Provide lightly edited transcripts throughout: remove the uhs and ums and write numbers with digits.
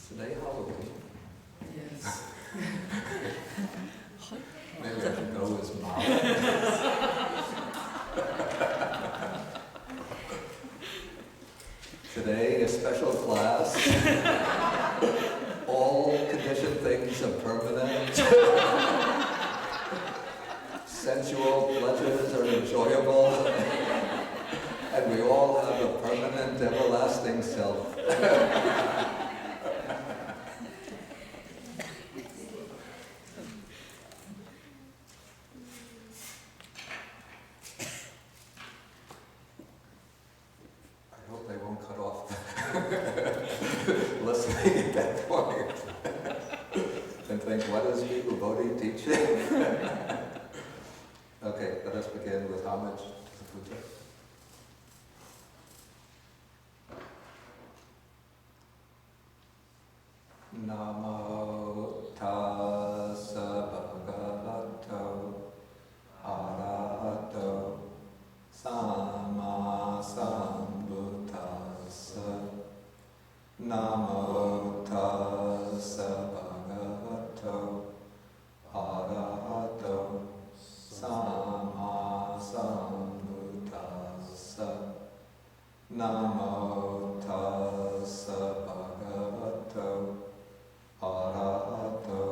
Today Halloween? Yes. Maybe I should go as mom. Today, a special class. All conditioned things are permanent. Sensual pleasures are enjoyable. And we all have a permanent, everlasting self. Listening at that point and think, what is Bhikkhu Bodhi teaching? Okay, let us begin with homage to the Buddha. Namo tassa bhagavato arahato samma sambuddhassa. Namo tassa bhagavato arahato samma sambuddhassa. Namo tassa bhagavato arahato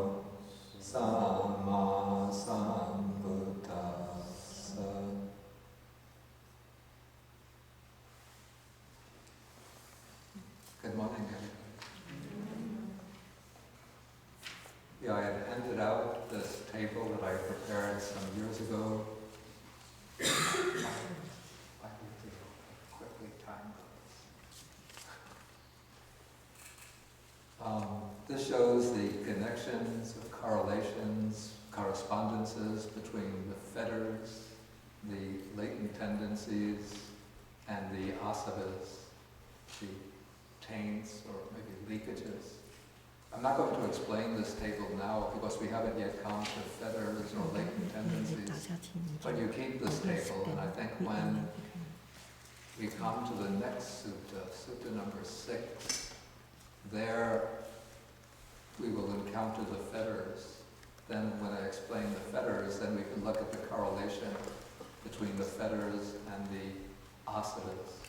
samma sambuddhassa. Good morning, everybody. Yeah, I had handed out this table that I prepared some years ago. I need to quickly time this. This shows the connections, correlations, correspondences between the fetters, the latent tendencies, and the asavas, the taints or maybe leakages. I'm not going to explain this table now because we haven't yet come to fetters or latent tendencies. But you keep this table, and I think when we come to the next sutta, sutta number 6, there we will encounter the fetters. Then when I explain the fetters, then we can look at the correlation between the fetters and the asavas.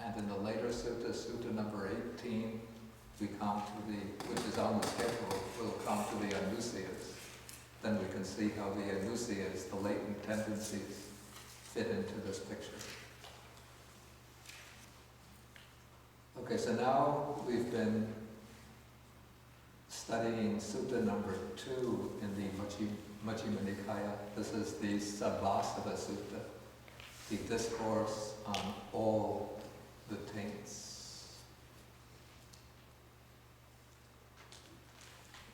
And in the later sutta, sutta number 18, we come to the, which is on the schedule, we'll come to the anusayas. Then we can see how the anusayas, the latent tendencies, fit into this picture. Okay, so now we've been studying sutta number 2 in the Majjhima Nikaya. This is the Sabbāsava sutta, the discourse on all the taints.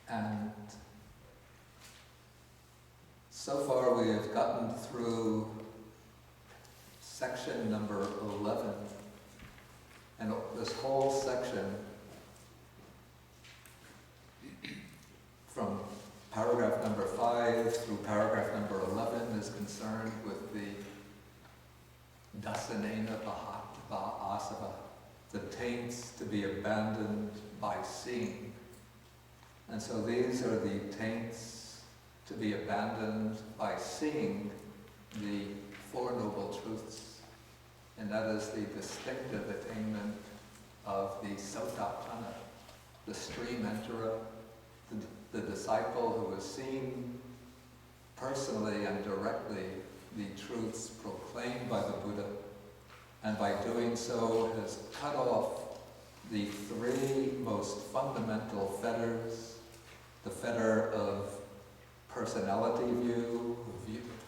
And so far we have gotten through section number 11. And this whole section, from paragraph number 5 through paragraph number 11, is concerned with the dasanena asava, the taints to be abandoned by seeing. And so these are the taints to be abandoned by seeing the Four Noble Truths. And that is the distinctive attainment of the Sotapanna, the stream enterer, the disciple who has seen personally and directly the truths proclaimed by the Buddha, and by doing so has cut off the 3 most fundamental fetters: the fetter of personality view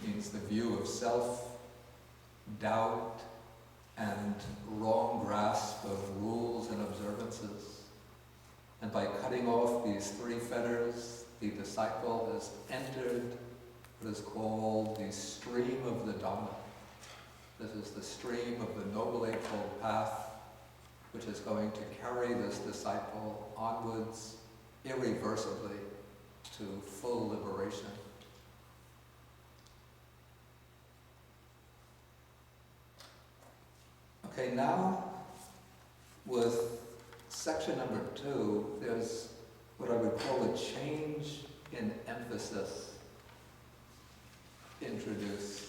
means the view of self, doubt, and wrong grasp of rules and observances. And by cutting off these 3 fetters, the disciple has entered what is called the stream of the Dhamma. This is the stream of the Noble Eightfold Path, which is going to carry this disciple onwards irreversibly to full liberation. Okay, now with section number 2, there's what I would call a change in emphasis introduced.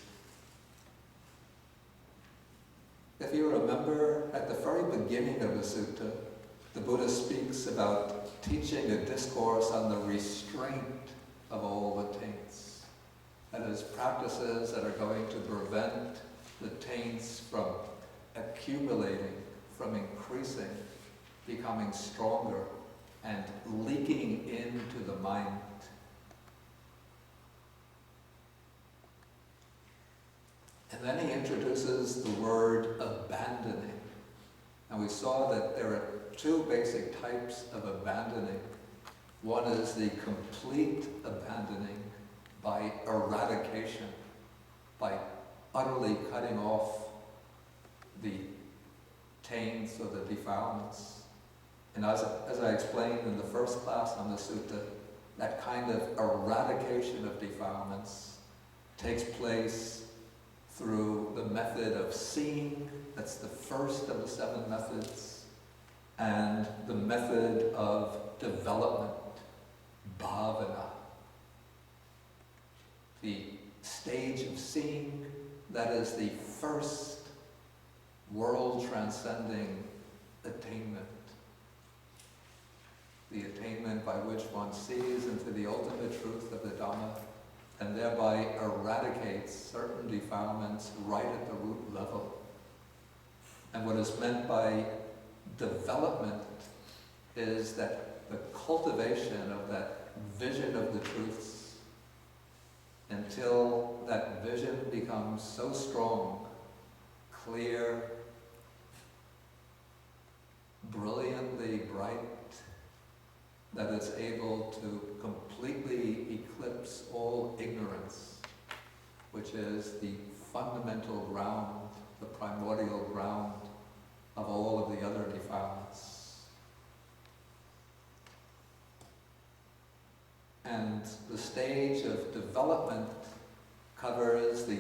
If you remember, at the very beginning of the sutta, the Buddha speaks about teaching a discourse on the restraint of all the taints. That is, practices that are going to prevent the taints from accumulating, from increasing, becoming stronger, and leaking into the mind. And then he introduces the word abandoning. And we saw that there are 2 basic types of abandoning. One is the complete abandoning by eradication, by utterly cutting off the taints or the defilements. And as I explained in the first class on the sutta, that kind of eradication of defilements takes place through the method of seeing, that's the first of the 7 methods, and the method of development, bhavana. The stage of seeing, that is the first world-transcending attainment. The attainment by which one sees into the ultimate truth of the Dhamma and thereby eradicates certain defilements right at the root level. And what is meant by development is that the cultivation of that vision of the truths until that vision becomes so strong, clear, brilliantly bright, that it's able to completely eclipse all ignorance, which is the fundamental ground, the primordial ground of all of the other defilements. And the stage of development covers the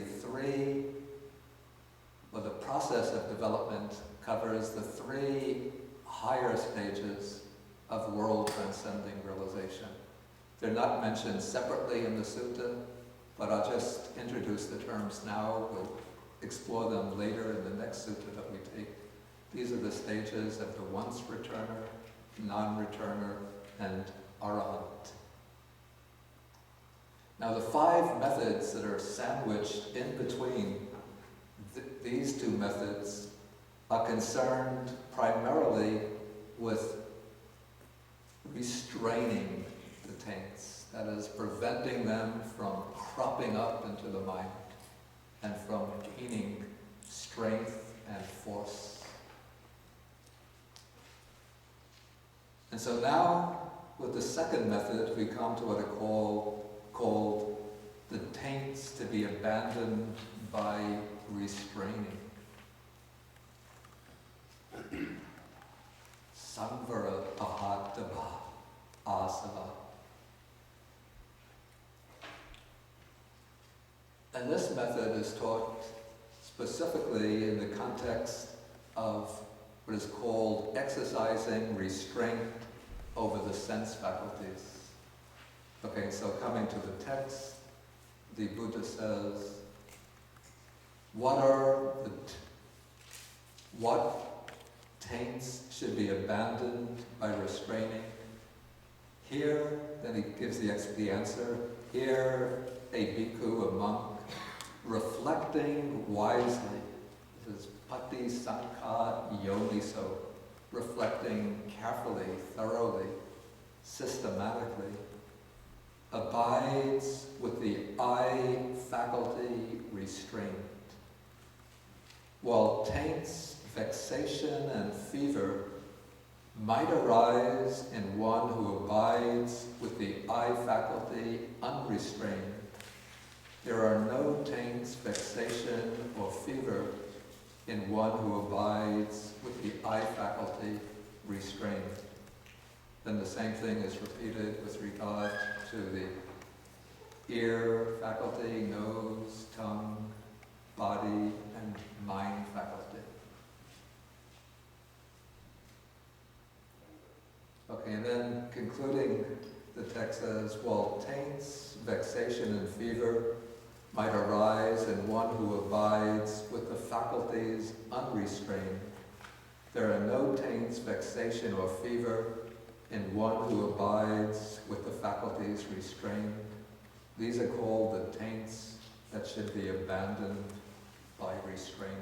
process of development covers the 3 higher stages of world-transcending realization. They're not mentioned separately in the sutta, but I'll just introduce the terms now. We'll explore them later in the next sutta that we take. These are the stages of the once-returner, non-returner, and arahant. Now the 5 methods that are sandwiched in between these 2 methods are concerned primarily with restraining the taints, that is, preventing them from cropping up into the mind and from gaining strength and force. And so now, with the second method, we come to what are called the taints to be abandoned by restraining. Samvara pahatava asava. And this method is taught specifically in the context of what is called exercising restraint over the sense faculties. Okay, so coming to the text, the Buddha says, what taints should be abandoned by restraining? Here, then he gives the answer, here a bhikkhu, a monk, reflecting wisely, this is pati sankha yoniso, reflecting carefully, thoroughly, systematically, abides with the I faculty restrained. While taints, vexation, and fever might arise in one who abides with the I faculty unrestrained, there are no taints, vexation, or fever in one who abides with the I faculty restrained. Then the same thing is repeated with regard to the ear faculty, nose, tongue, body, and mind faculty. Okay, and then concluding, the text says, while taints, vexation, and fever might arise in one who abides with the faculties unrestrained, there are no taints, vexation, or fever in one who abides with the faculties restrained. These are called the taints that should be abandoned by restraining.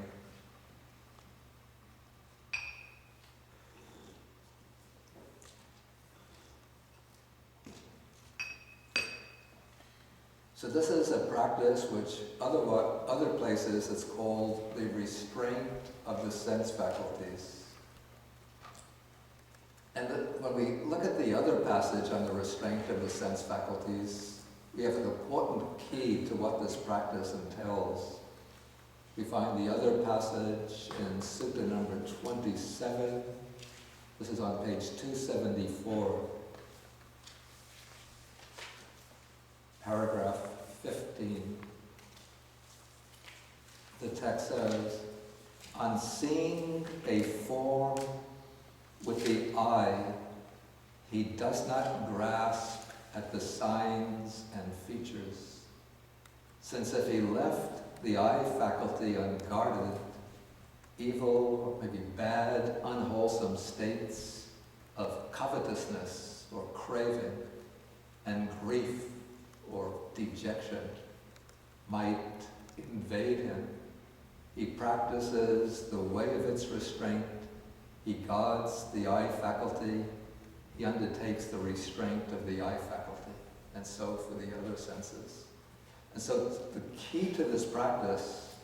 So this is a practice which other places it's called the restraint of the sense faculties. And when we look at the other passage on the restraint of the sense faculties, we have an important key to what this practice entails. We find the other passage in Sutta number 27. This is on page 274. Paragraph 15. The text says, on seeing a form with the eye, he does not grasp at the signs and features, since if he left the eye faculty unguarded, evil, maybe bad, unwholesome states of covetousness or craving and grief or dejection might invade him. He practices the way of its restraint. He guards the eye faculty. He undertakes the restraint of the eye faculty, and so for the other senses. And so the key to this practice,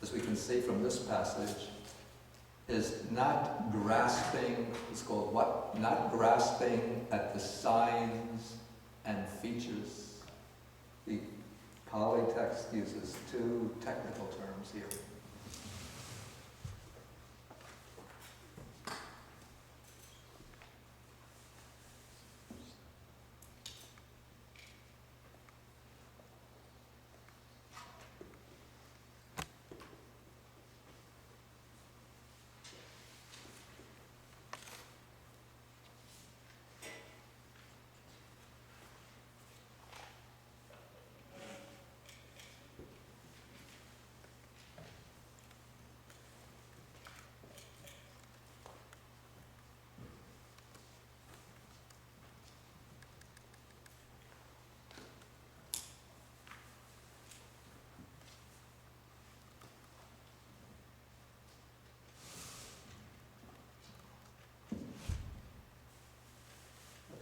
as we can see from this passage, is not grasping, it's called what? Not grasping at the signs and features. The Pali text uses two technical terms here.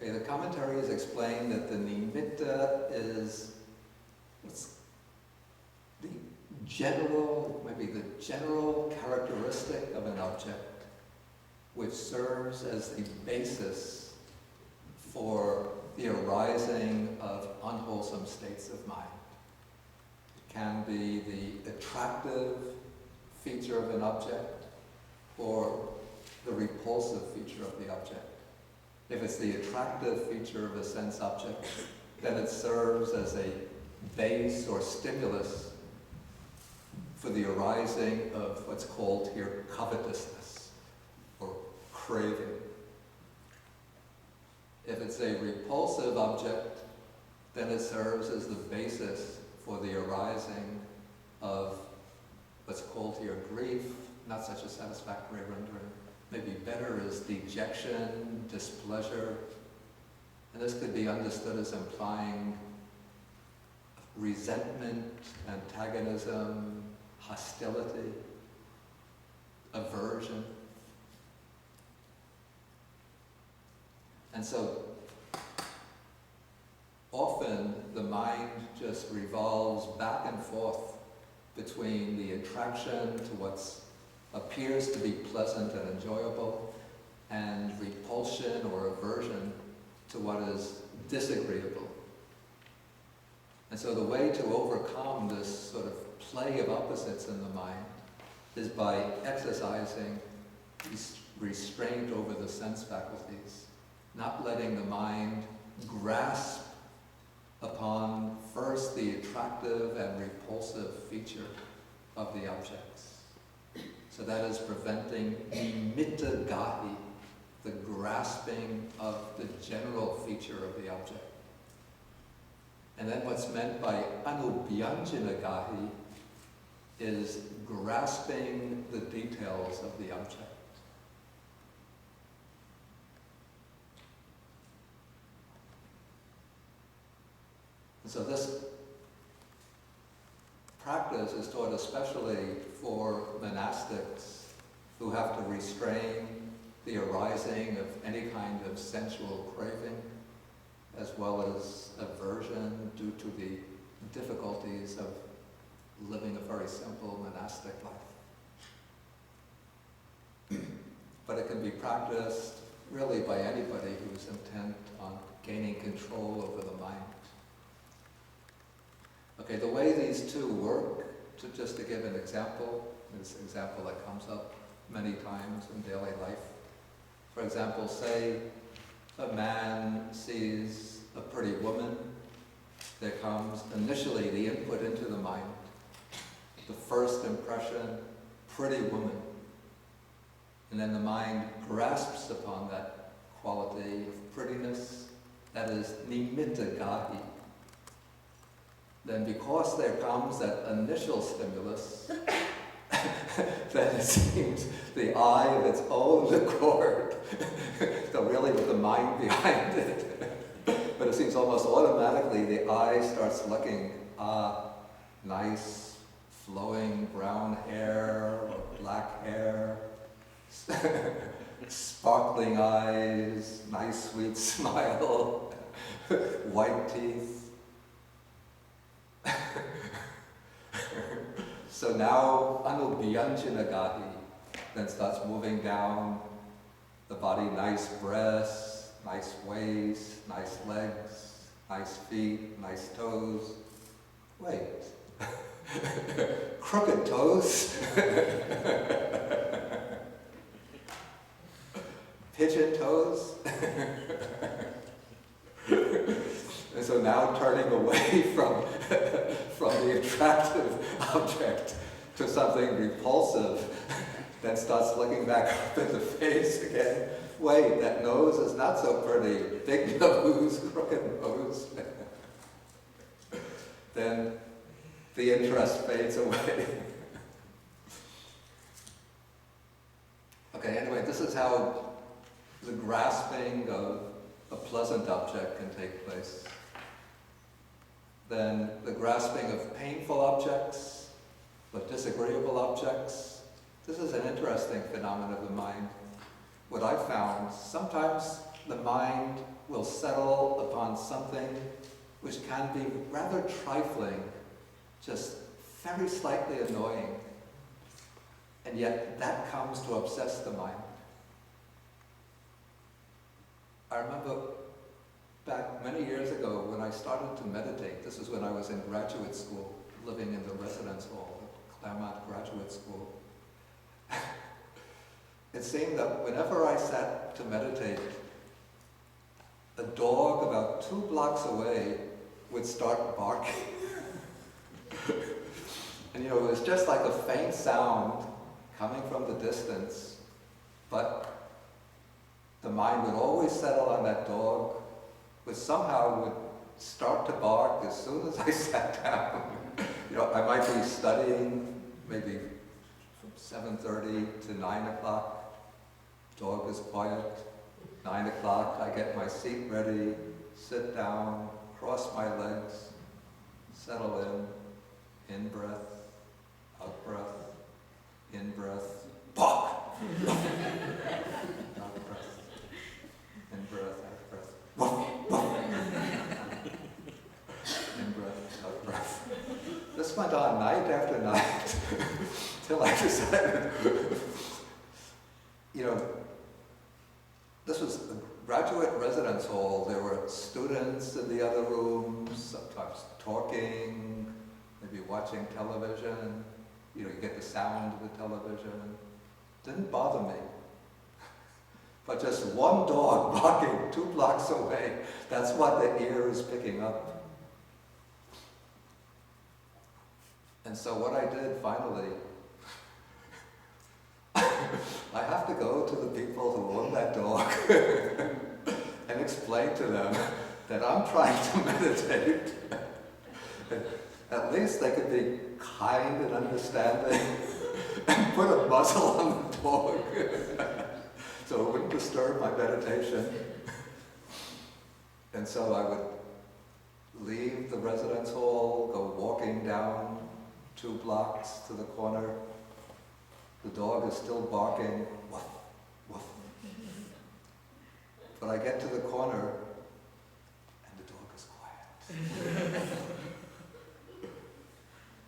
Okay, the commentaries explain that the nimitta is the general, maybe the general characteristic of an object which serves as the basis for the arising of unwholesome states of mind. It can be the attractive feature of an object or the repulsive feature of the object. If it's the attractive feature of a sense object, then it serves as a base or stimulus for the arising of what's called here covetousness or craving. If it's a repulsive object, then it serves as the basis for the arising of what's called here grief, not such a satisfactory rendering. Maybe better is dejection, displeasure. And this could be understood as implying resentment, antagonism, hostility, aversion. And so often the mind just revolves back and forth between the attraction to what appears to be pleasant and enjoyable, and repulsion or aversion to what is disagreeable. And so the way to overcome this sort of play of opposites in the mind is by exercising restraint over the sense faculties, not letting the mind grasp upon first the attractive and repulsive feature of the objects. So that is preventing nimitta gahi, the grasping of the general feature of the object. And then what's meant by Anubhyanjanagahi is grasping the details of the object. And so this practice is taught especially for monastics who have to restrain the arising of any kind of sensual craving, as well as aversion due to the difficulties of living a very simple monastic life. But it can be practiced really by anybody who's intent on gaining control over the mind. Okay, the way these two work, just to give an example, this example that comes up many times in daily life. For example, say a man sees a pretty woman, there comes initially the input into the mind, the first impression, pretty woman. And then the mind grasps upon that quality of prettiness, that is nimitta gahi. Then because there comes that initial stimulus, then it seems the eye of its own accord, so really with the mind behind it, but it seems almost automatically the eye starts looking, nice flowing brown hair or black hair, sparkling eyes, nice sweet smile, white teeth. So now Anubhyanjanagahi then starts moving down the body, nice breasts, nice waist, nice legs, nice feet, nice toes. Wait, crooked toes? Pigeon toes? And so now turning away from the attractive object to something repulsive, then starts looking back up at the face again. Wait, that nose is not so pretty. Big nose, crooked nose. Then the interest fades away. Okay, anyway, this is how the grasping of a pleasant object can take place. Then the grasping of painful objects, but disagreeable objects. This is an interesting phenomenon of the mind. What I've found, sometimes the mind will settle upon something which can be rather trifling, just very slightly annoying, and yet that comes to obsess the mind. I remember back many years ago when I started to meditate, this was when I was in graduate school, living in the residence hall at Claremont Graduate School. It seemed that whenever I sat to meditate, a dog about 2 blocks away would start barking. And it was just like a faint sound coming from the distance, but the mind would always settle on that dog, which somehow would start to bark as soon as I sat down. I might be studying maybe from 7:30 to 9 o'clock. Dog is quiet. 9 o'clock, I get my seat ready, sit down, cross my legs, settle in breath, out breath, in breath, bark! Out breath, in breath, out breath, woof, woof. In breath, out breath. This went on night after night till I decided, this was a graduate residence hall. There were students in the other rooms, sometimes talking, maybe watching television. You get the sound of the television. Didn't bother me. But just one dog barking 2 blocks away, that's what the ear is picking up. And so what I did finally, I have to go to the people who own that dog and I'm trying to meditate, at least they could be kind and understanding and put a muzzle on the dog so it wouldn't disturb my meditation. And so I would leave the residence hall, go walking down 2 blocks to the corner. The dog is still barking, woof, woof. But I get to the corner, and the dog is quiet.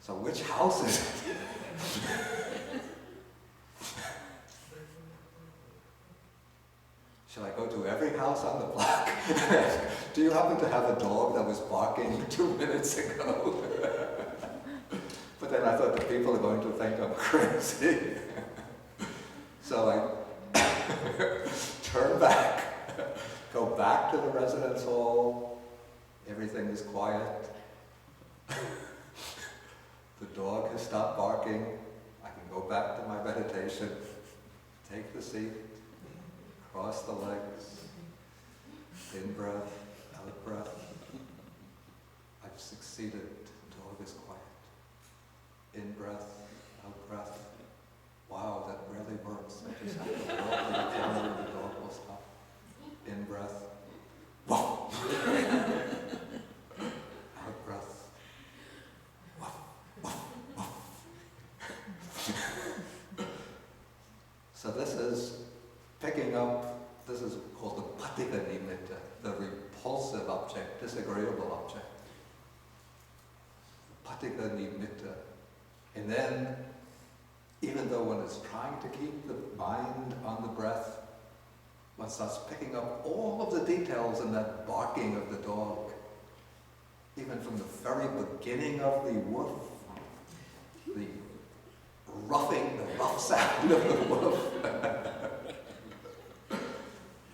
So which house is it? Should I go to every house on the block? Do you happen to have a dog that was barking 2 minutes ago? But then I thought the people are going to think I'm crazy. So I turn back, go back to the residence hall. Everything is quiet. The dog has stopped barking. I can go back to my meditation, take the seat, cross the legs, in breath, out breath. I've succeeded. The dog is quiet. In breath, out breath. Wow, that really works. I just have to walk to the corner and the dog will stop. In breath. Whoa! Out breath. Whoa, whoa, whoa. So this is picking up, this is called the patika nimitta, the repulsive object, disagreeable object. Patika nimitta. And then, even though one is trying to keep the mind on the breath, one starts picking up all of the details in that barking of the dog. Even from the very beginning of the woof, the rough sound of the woof,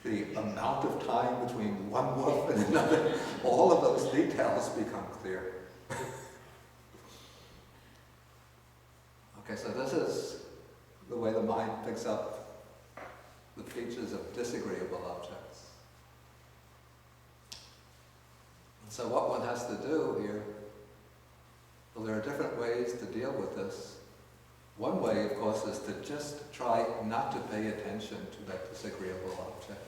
the amount of time between one woof and another, all of those details become clear. Okay, so this is the way the mind picks up the features of disagreeable objects. And so what one has to do here, well, there are different ways to deal with this. One way, of course, is to just try not to pay attention to that disagreeable object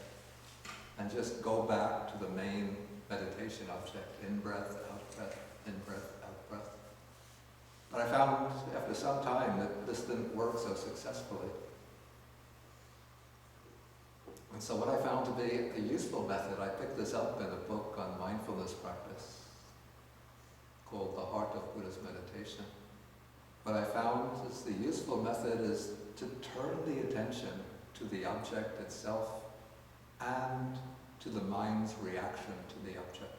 and just go back to the main meditation object, in-breath, out-breath, in-breath, out-breath. But I found after some time that this didn't work so successfully. And so what I found to be a useful method, I picked this up in a book on mindfulness practice called The Heart of Buddhist Meditation. What I found is the useful method is to turn the attention to the object itself and to the mind's reaction to the object.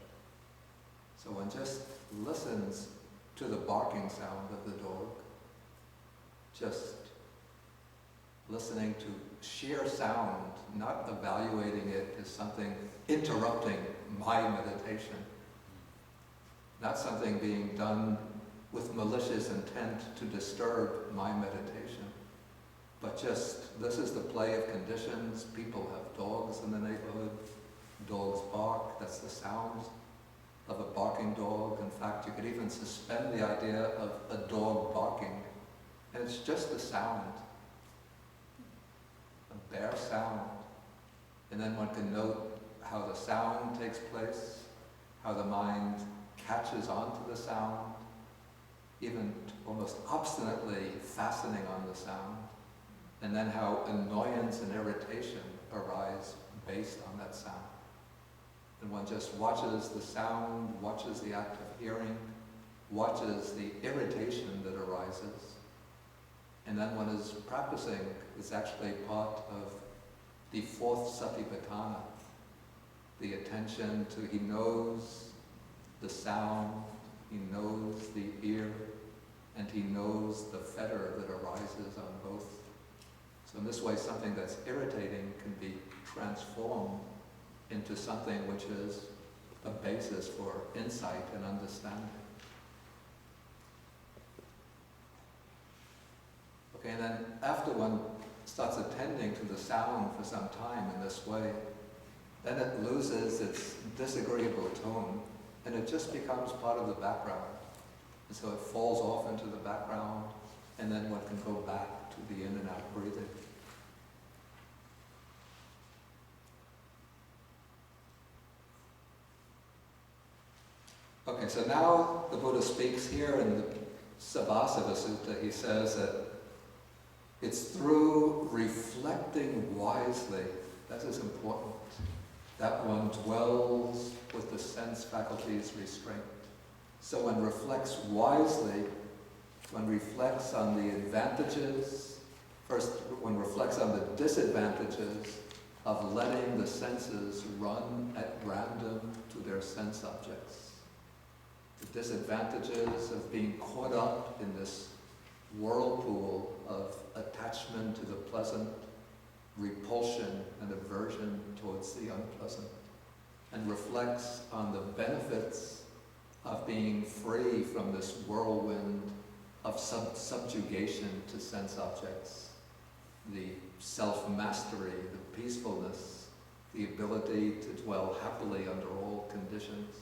So one just listens to the barking sound of the dog, just listening to sheer sound, not evaluating it as something interrupting my meditation, not something being done with malicious intent to disturb my meditation, but just, this is the play of conditions. People have dogs in the neighborhood, dogs bark, that's the sound of a barking dog. In fact, you could even suspend the idea of a dog barking, and it's just a sound, a bare sound. And then one can note how the sound takes place, how the mind catches onto the sound, even almost obstinately fastening on the sound, and then how annoyance and irritation arise based on that sound. And one just watches the sound, watches the act of hearing, watches the irritation that arises. And then one is practicing, it's actually part of the 4th Satipatthana, the attention to, he knows the sound, he knows the ear, and he knows the fetter that arises on both. So in this way, something that's irritating can be transformed into something which is a basis for insight and understanding. Okay, and then after one starts attending to the sound for some time in this way, then it loses its disagreeable tone, and it just becomes part of the background. And so it falls off into the background, and then one can go back to the in and out breathing. Okay, so now the Buddha speaks here in the Sabbāsava Sutta. He says that it's through reflecting wisely, that is important, that one dwells with the sense faculties restraint. So one reflects wisely, one reflects on the advantages, first one reflects on the disadvantages of letting the senses run at random to their sense objects. The disadvantages of being caught up in this whirlpool of attachment to the pleasant, repulsion and aversion towards the unpleasant, and reflects on the benefits of being free from this whirlwind of subjugation to sense objects, the self-mastery, the peacefulness, the ability to dwell happily under all conditions.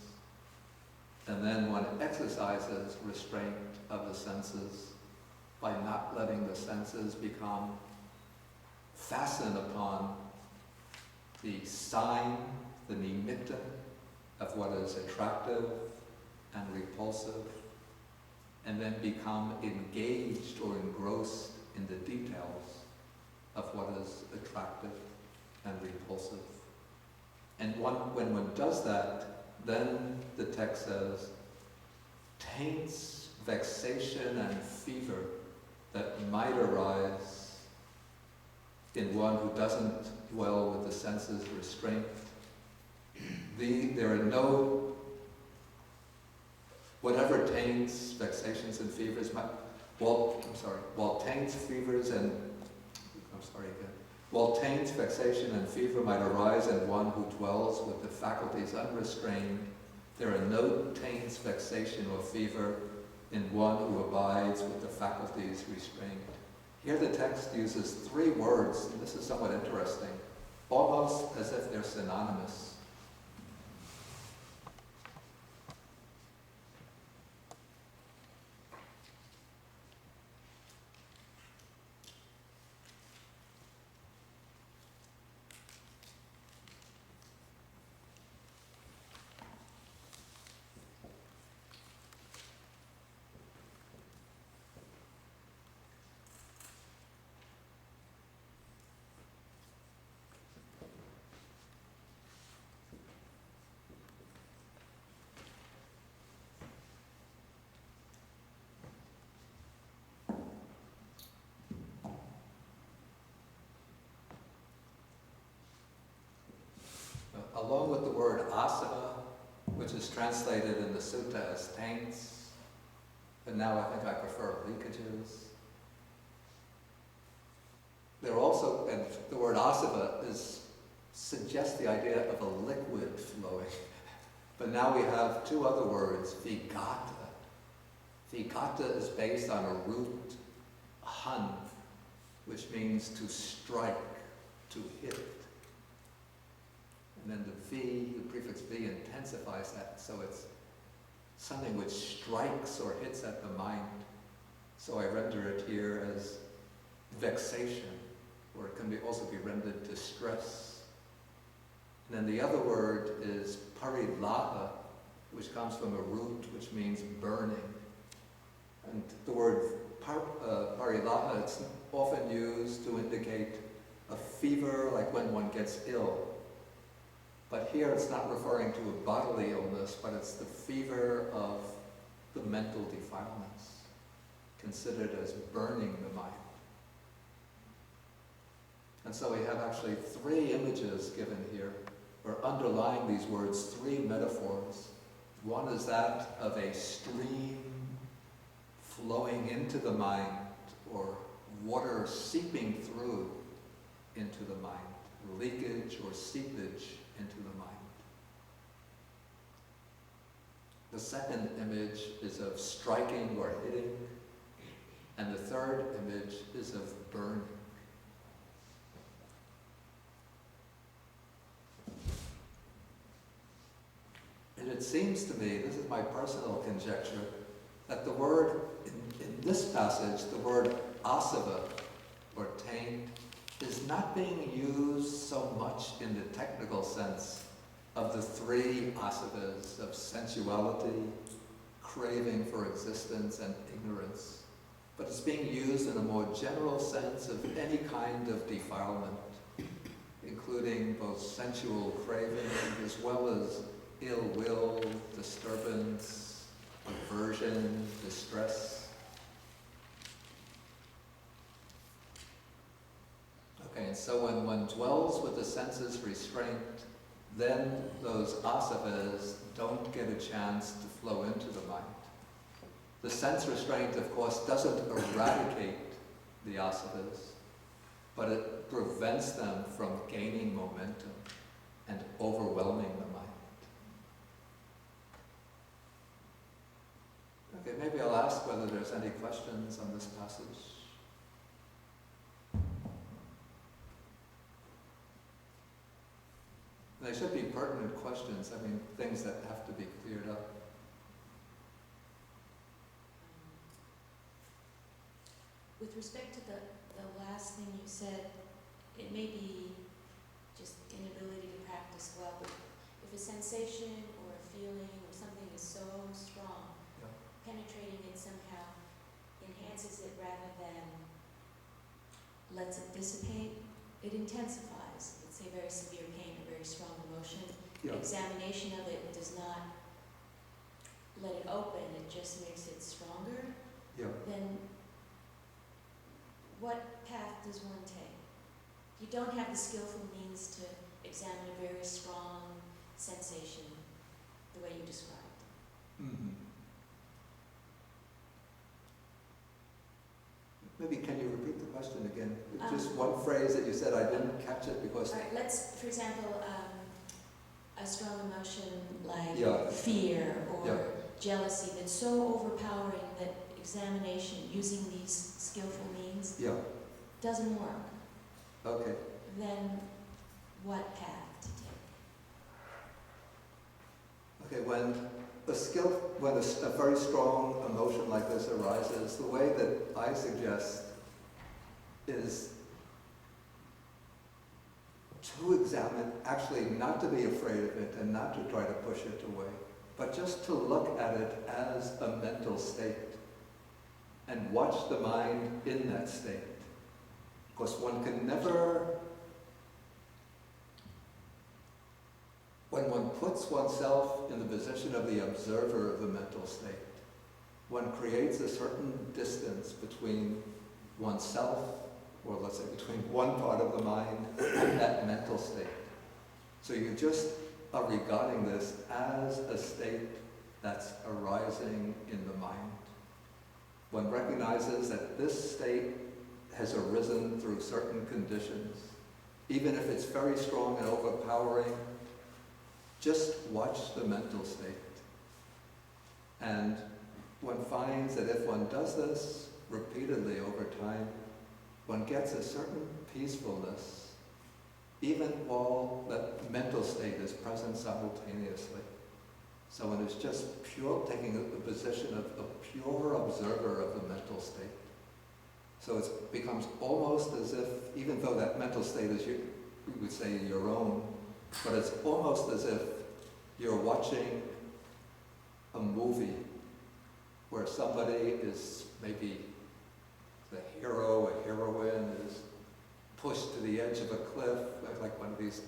And then one exercises restraint of the senses by not letting the senses become fastened upon the sign, the nimitta of what is attractive and repulsive, and then become engaged or engrossed in the details of what is attractive and repulsive. And when one does that, then the text says, taints, vexation, and fever that might arise in one who doesn't dwell with the senses restraint. There are no, whatever taints, vexations, and fevers while taints, vexation, and fever might arise in one who dwells with the faculties unrestrained, there are no taints, vexation, or fever in one who abides with the faculties restrained. Here the text uses three words, and this is somewhat interesting, almost as if they're synonymous. Along with the word asava, which is translated in the sutta as taints, but now I think I prefer leakages. There also, and the word asava suggests the idea of a liquid flowing. But now we have two other words, vigata. Vigata is based on a root, han, which means to strike, to hit. And then the V, the prefix V, intensifies that, so it's something which strikes or hits at the mind. So I render it here as vexation, or it can also be rendered distress. And then the other word is parilaha, which comes from a root which means burning. And the word parilaha, it's often used to indicate a fever, like when one gets ill. But here it's not referring to a bodily illness, but it's the fever of the mental defilements, considered as burning the mind. And so we have actually three images given here, or underlying these words, three metaphors. One is that of a stream flowing into the mind, or water seeping through into the mind, leakage or seepage into the mind. The second image is of striking or hitting, and the third image is of burning. it seems to me, this is my personal conjecture, that the word, in this passage, the word asava, or taint, is not being used so much in the technical sense of the three asavas of sensuality, craving for existence, and ignorance. But it's being used in a more general sense of any kind of defilement, including both sensual craving as well as ill will, disturbance, aversion, distress. Okay, and so when one dwells with the senses restraint, then those asavas don't get a chance to flow into the mind. The sense restraint, of course, doesn't eradicate the asavas, but it prevents them from gaining momentum and overwhelming the mind. Okay, maybe I'll ask whether there's any questions on this passage. They should be pertinent questions, I mean, things that have to be cleared up. With respect to the last thing you said, it may be just inability to practice well, but if a sensation or a feeling or something is so strong, penetrating it somehow enhances it rather than lets it dissipate, it intensifies. Let's say very severe pain or very strong emotion. Yeah. Examination of it does not let it open, it just makes it stronger. Yeah. Then what path does one take? You don't have the skillful means to examine a very strong sensation the way you described. Mm-hmm. Maybe can you repeat the question again? Just one phrase that you said, I didn't catch it because... All right, let's, for example, a strong emotion like fear or jealousy that's so overpowering that examination using these skillful means doesn't work. Okay. Then what path to take? Okay, when a very strong emotion like this arises, the way that I suggest is to examine, actually not to be afraid of it and not to try to push it away, but just to look at it as a mental state and watch the mind in that state. Because one can never, when one puts oneself in the position of the observer of the mental state, one creates a certain distance between oneself, or let's say between one part of the mind and that mental state. So you just are regarding this as a state that's arising in the mind. One recognizes that this state has arisen through certain conditions. Even if it's very strong and overpowering, just watch the mental state. And one finds that if one does this repeatedly over time, one gets a certain peacefulness, even while that mental state is present simultaneously. So one is just taking the position of a pure observer of the mental state. So it becomes almost as if, even though that mental state is, we would say, your own, but it's almost as if you're watching a movie where somebody is, maybe the hero or heroine is pushed to the edge of a cliff, like one of these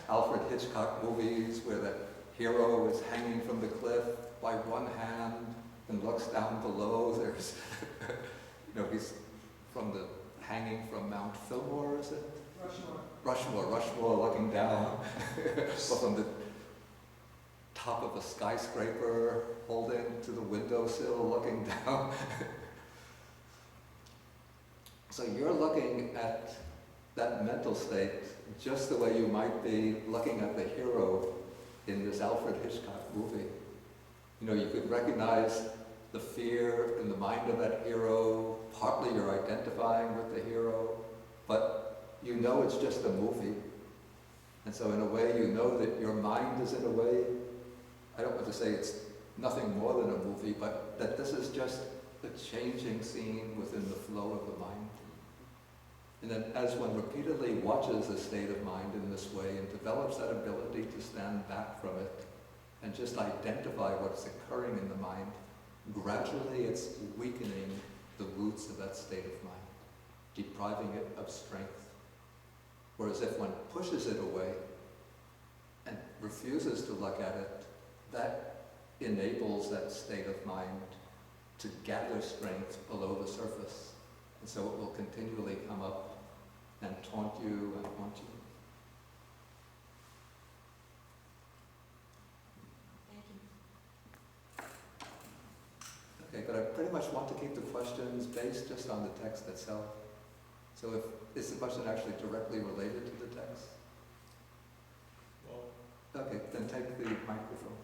Alfred Hitchcock movies where the hero is hanging from the cliff by one hand and looks down below. There's, he's hanging from Mount Fillmore, is it? Rushmore looking down, or from the top of a skyscraper, holding to the windowsill, looking down. So you're looking at that mental state just the way you might be looking at the hero in this Alfred Hitchcock movie. You could recognize the fear in the mind of that hero. Partly you're identifying with the hero, but you know it's just a movie. And so in a way, you know that your mind is in a way I don't want to say it's nothing more than a movie, but that this is just a changing scene within the flow of the mind. And that as one repeatedly watches a state of mind in this way and develops that ability to stand back from it and just identify what's occurring in the mind, gradually it's weakening the roots of that state of mind, depriving it of strength. Whereas if one pushes it away and refuses to look at it, that enables that state of mind to gather strength below the surface. And so it will continually come up and taunt you and haunt you. Thank you. Okay, but I pretty much want to keep the questions based just on the text itself. So if is the question actually directly related to the text? Well, Okay, then take the microphone.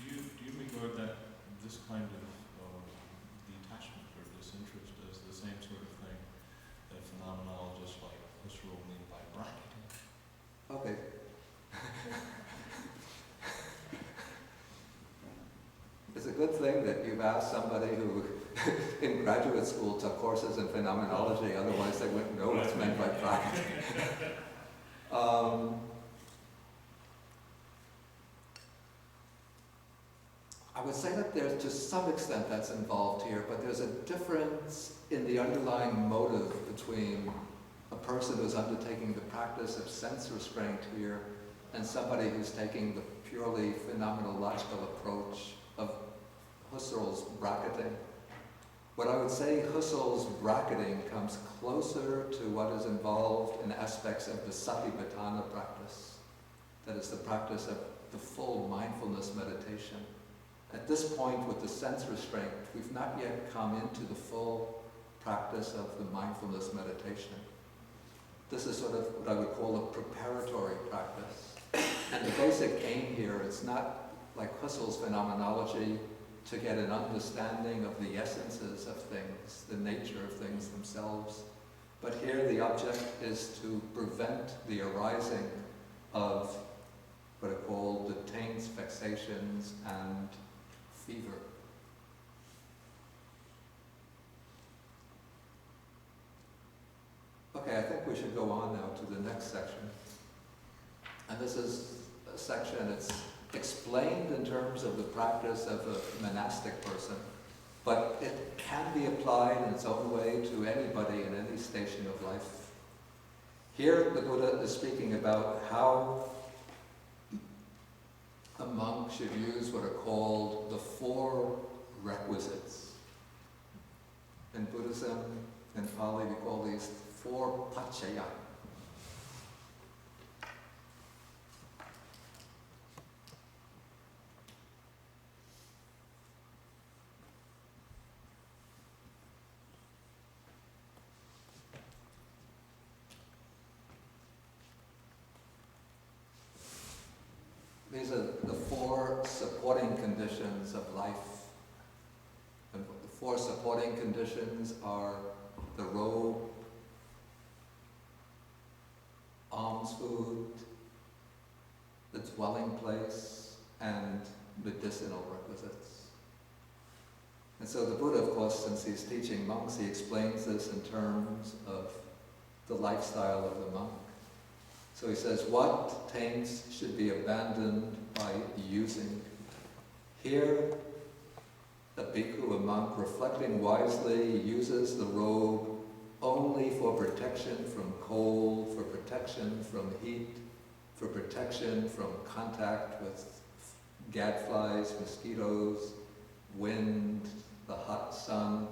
do you regard that this kind of detachment or disinterest as the same sort of thing that phenomenologists like Husserl mean by bracketing? Okay. It's a good thing that you've asked somebody who in graduate school took courses in phenomenology, otherwise they wouldn't know what's meant by bracketing. I would say that there's, to some extent, that's involved here, but there's a difference in the underlying motive between a person who's undertaking the practice of sense restraint here and somebody who's taking the purely phenomenological approach of Husserl's bracketing. What I would say Husserl's bracketing comes closer to what is involved in aspects of the Satipatthana practice. That is the practice of the full mindfulness meditation. At this point with the sense restraint, we've not yet come into the full practice of the mindfulness meditation. This is sort of what I would call a preparatory practice. And the basic aim here, it's not like Husserl's phenomenology to get an understanding of the essences of things, the nature of things themselves. But here the object is to prevent the arising of what are called the taints, vexations, and fever. Okay, I think we should go on now to the next section. And this is a section, it's explained in terms of the practice of a monastic person, but it can be applied in its own way to anybody in any station of life. Here the Buddha is speaking about how a monk should use what are called the 4 requisites. In Buddhism, in Pali, we call these 4 paccaya. These are the 4 supporting conditions of life. And the 4 supporting conditions are the robe, alms food, the dwelling place, and medicinal requisites. And so the Buddha, of course, since he's teaching monks, he explains this in terms of the lifestyle of the monk. So he says, what taints should be abandoned by using? Here, a bhikkhu, a monk, reflecting wisely, uses the robe only for protection from cold, for protection from heat, for protection from contact with gadflies, mosquitoes, wind, the hot sun,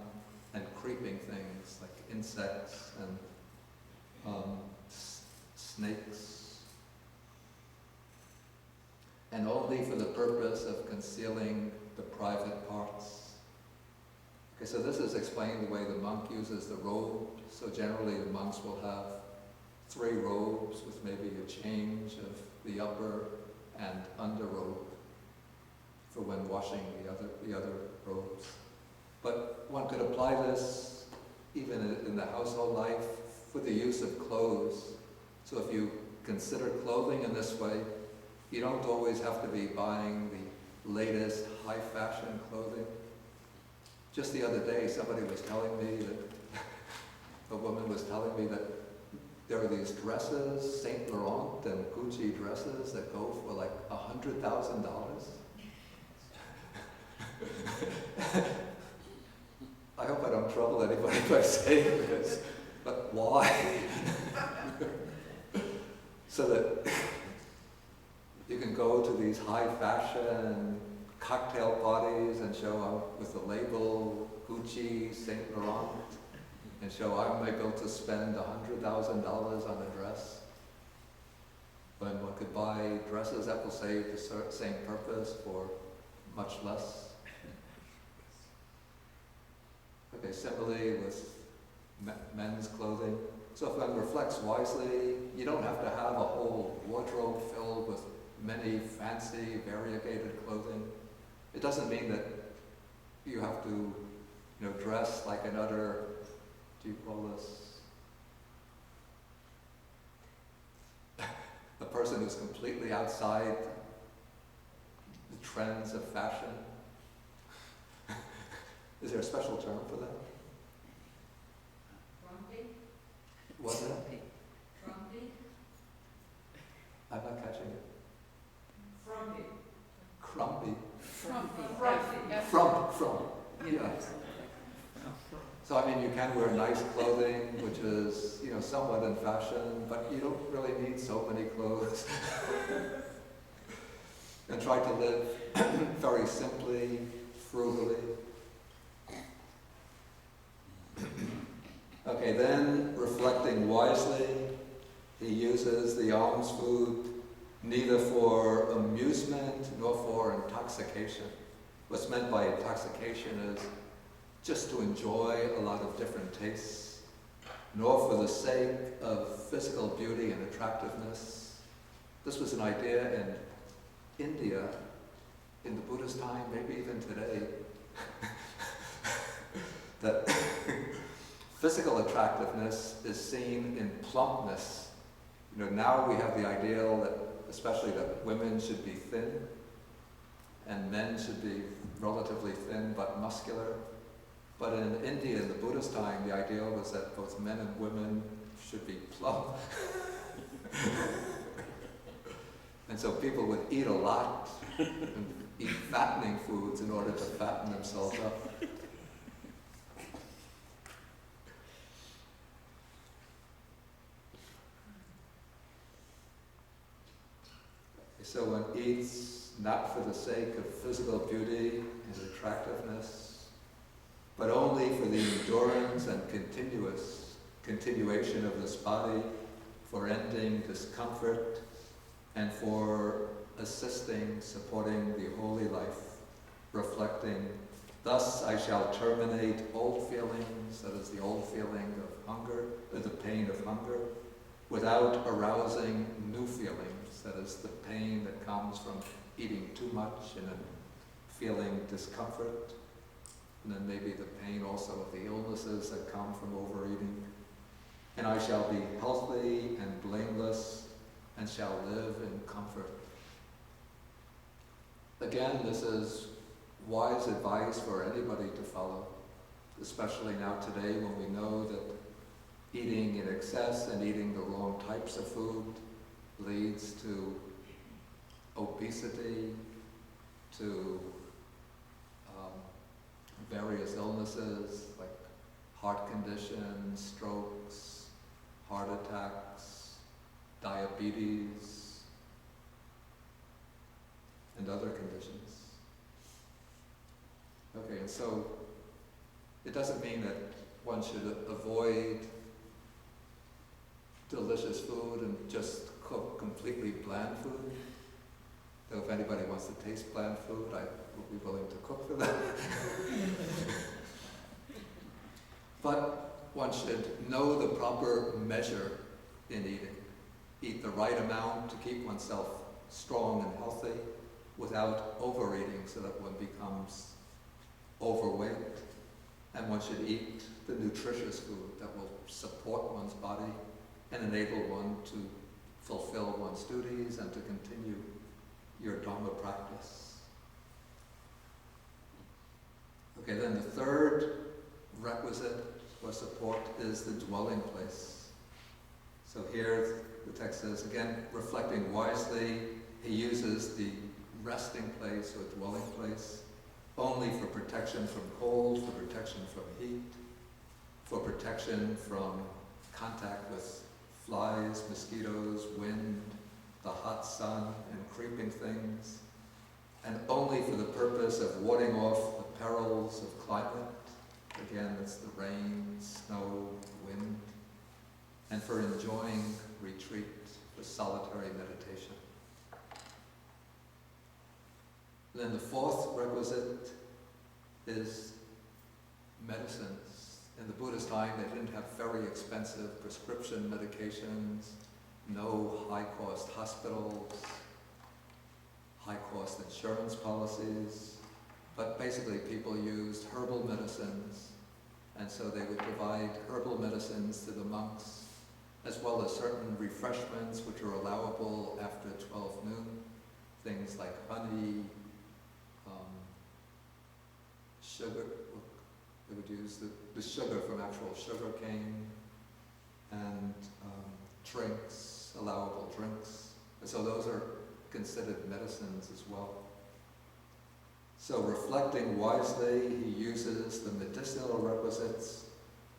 and creeping things like insects and snakes, and only for the purpose of concealing the private parts. Okay, so this is explaining the way the monk uses the robe. So generally the monks will have 3 robes with maybe a change of the upper and underrobe for when washing the other robes. But one could apply this even in the household life for the use of clothes. So if you consider clothing in this way, you don't always have to be buying the latest high fashion clothing. Just the other day, somebody was telling me that, a woman was telling me that there are these dresses, Saint Laurent and Gucci dresses that go for like $100,000. I hope I don't trouble anybody by saying this, but why? So that you can go to these high fashion cocktail parties and show up with the label Gucci, Saint Laurent, and show I'm able to spend $100,000 on a dress, when one could buy dresses that will serve the same purpose for much less. Okay, similarly with men's clothing. So if one reflects wisely, you don't have to have a whole wardrobe filled with many fancy, variegated clothing. It doesn't mean that you have to, dress like another, do you call this, a person who's completely outside the trends of fashion. Is there a special term for that? Frumpy? What's that? Frumpy? I'm not catching it. Frumpy. Crumpy. Frumpy. Frump. Yeah. So I mean, you can wear nice clothing, which is, somewhat in fashion, but you don't really need so many clothes. And try to live very simply, frugally. Okay, then reflecting wisely, he uses the alms food neither for amusement nor for intoxication. What's meant by intoxication is just to enjoy a lot of different tastes, nor for the sake of physical beauty and attractiveness. This was an idea in India in the Buddha's time, maybe even today, that physical attractiveness is seen in plumpness. Now we have the ideal that, especially that women should be thin, and men should be relatively thin but muscular. But in India, in the Buddha's time, the ideal was that both men and women should be plump. And so people would eat a lot and eat fattening foods in order to fatten themselves up. So one eats not for the sake of physical beauty and attractiveness, but only for the endurance and continuation of this body, for ending discomfort, and for supporting the holy life, reflecting, thus I shall terminate old feelings, that is the old feeling of hunger, the pain of hunger, without arousing new feelings, that is the pain that comes from eating too much and then feeling discomfort, and then maybe the pain also of the illnesses that come from overeating. And I shall be healthy and blameless, and shall live in comfort. Again, this is wise advice for anybody to follow, especially now today when we know that eating in excess and eating the wrong types of food leads to obesity, to various illnesses like heart conditions, strokes, heart attacks, diabetes, and other conditions. Okay, and so it doesn't mean that one should avoid delicious food and just cook completely bland food. Though if anybody wants to taste bland food, I will be willing to cook for them. But one should know the proper measure in eating. Eat the right amount to keep oneself strong and healthy without overeating so that one becomes overweight. And one should eat the nutritious food that will support one's body and enable one to fulfill one's duties and to continue your Dharma practice. Okay, then the third requisite or support is the dwelling place. So here the text says, again, reflecting wisely, he uses the resting place or dwelling place only for protection from cold, for protection from heat, for protection from contact with flies, mosquitoes, wind, the hot sun, and creeping things, and only for the purpose of warding off the perils of climate. Again, it's the rain, snow, wind, and for enjoying retreat, for solitary meditation. Then the fourth requisite is medicines. In the Buddha's time, they didn't have very expensive prescription medications, no high-cost hospitals, high-cost insurance policies, but basically people used herbal medicines, and so they would provide herbal medicines to the monks, as well as certain refreshments which are allowable after 12 noon, things like honey, sugar. They would use the sugar from actual sugar cane, and drinks, allowable drinks. And so those are considered medicines as well. So reflecting wisely, he uses the medicinal requisites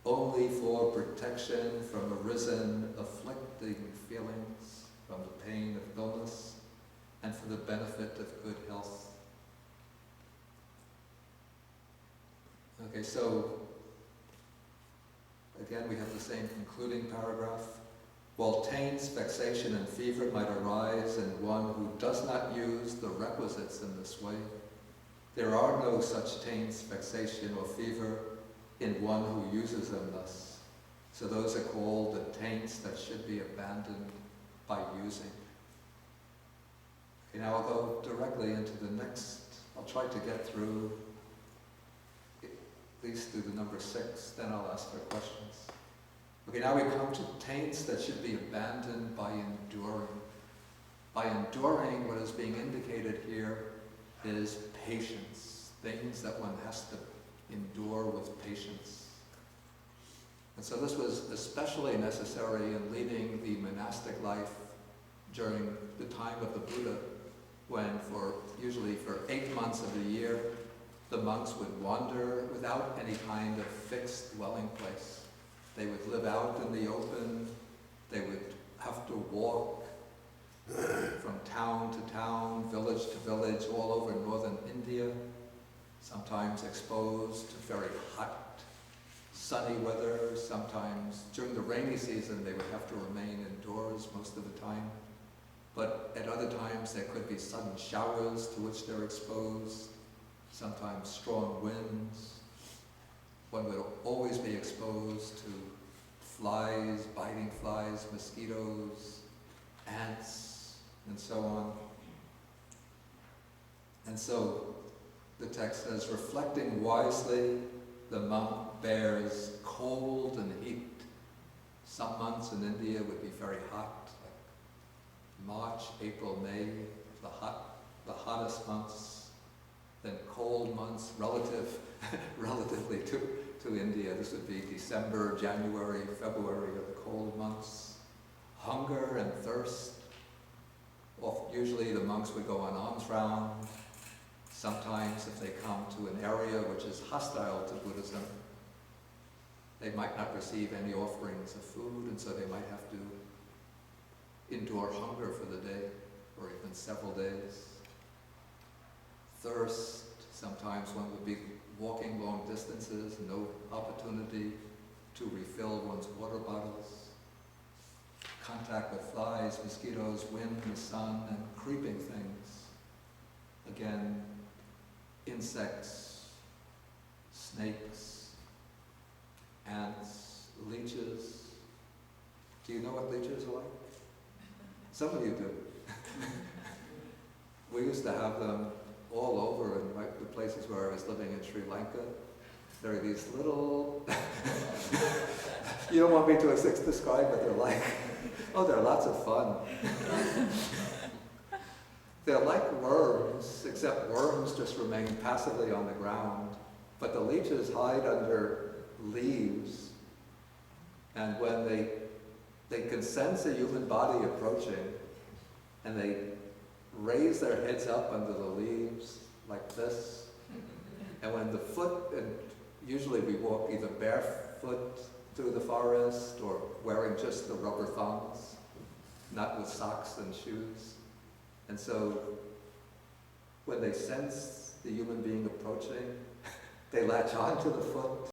only for protection from arisen afflicting feelings, from the pain of illness, and for the benefit of good health. Okay, so again we have the same concluding paragraph. While taints, vexation, and fever might arise in one who does not use the requisites in this way, there are no such taints, vexation, or fever in one who uses them thus. So those are called the taints that should be abandoned by using. Okay, now I'll go directly into the next. I'll try to get through at least through the number 6, then I'll ask for questions. Okay, now we come to taints that should be abandoned by enduring. By enduring, what is being indicated here is patience, things that one has to endure with patience. And so this was especially necessary in leading the monastic life during the time of the Buddha, when usually for 8 months of the year, the monks would wander without any kind of fixed dwelling place. They would live out in the open. They would have to walk from town to town, village to village, all over northern India, sometimes exposed to very hot, sunny weather. Sometimes during the rainy season they would have to remain indoors most of the time. But at other times there could be sudden showers to which they're exposed, sometimes strong winds. One would always be exposed to flies, biting flies, mosquitoes, ants, and so on. And so the text says, reflecting wisely, the monk bears cold and heat. Some months in India would be very hot, like March, April, May, the hottest months. Then cold months relatively to India. This would be December, January, February are the cold months. Hunger and thirst. Well, usually the monks would go on alms round. Sometimes if they come to an area which is hostile to Buddhism, they might not receive any offerings of food, and so they might have to endure hunger for the day, or even several days. Thirst, sometimes one would be walking long distances, no opportunity to refill one's water bottles. Contact with flies, mosquitoes, wind, the sun, and creeping things. Again, insects, snakes, ants, leeches. Do you know what leeches are like? Some of you do. We used to have them all over in the places where I was living in Sri Lanka. There are these little You don't want me to describe what they're like. Oh, they're lots of fun. They're like worms, except worms just remain passively on the ground. But the leeches hide under leaves. And when they can sense a human body approaching, and they raise their heads up under the leaves like this. And when the foot, and usually we walk either barefoot through the forest or wearing just the rubber thongs, not with socks and shoes. And so when they sense the human being approaching, they latch on to the foot